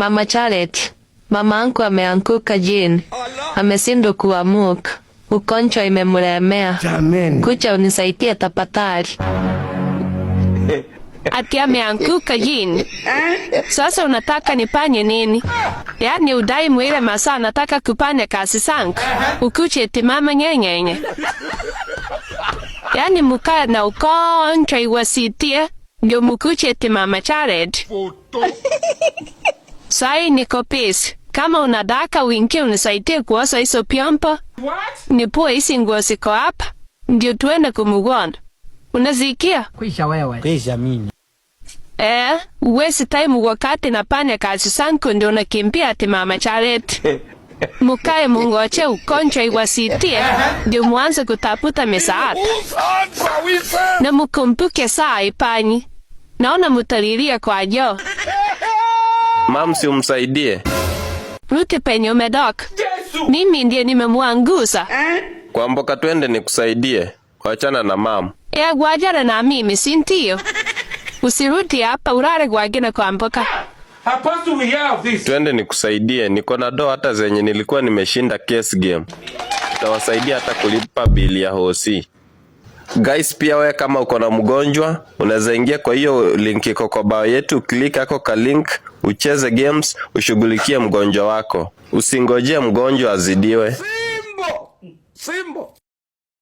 Mama Charlotte, mama angu ameanguka jini. Ameshindwa kuamuka. Ugonjwa imemlemea. Kuja unisaidie tafadhali. Ati ameanguka jini? Sasa unataka nifanye nini? Yaani udai mwile masaa nataka kufanya kazi zangu. Ukuje eti mama nyenyenye. Yaani mukaya na ugonjwa iwasitie. Ndio mukuje eti Mama Charlotte. Sai niko busy. Kama unataka uingie unisaidie kuosha hizo vyombo. Nipue hizi nguo ziko hapa. Ndio tuende kumuganda. Unasikia? Kwisha wewe. Kwisha mimi. Uwezi time wakati nafanya kazi zangu ndio unakimbia ati Mama Charlotte. Mukae mungoche ugonjwa iwasitie ndio muanze kutafuta misaada. Na mukumbuke saa ipanyi. Naona mutalilia kwa joo. Mam, si umsaidie. Rudi penye umetoka. Mimi ndiye nimemwanguza. Kwa mboka twende nikusaidie. Wachana na mam. Wachana na mimi, si ndio? Usirudi hapa ulale kwingine kwa mboka. Twende nikusaidie. Niko na do hata zenye nilikuwa nimeshinda case game. Tutawasaidia hata kulipa bili ya hosi. Guys, pia wewe kama uko na mgonjwa, unaweza ingia kwa hiyo link iko kwa bio yetu, click hapo ka link, ucheze games, ushughulikie mgonjwa wako. Usingojee mgonjwa azidiwe. Simbo.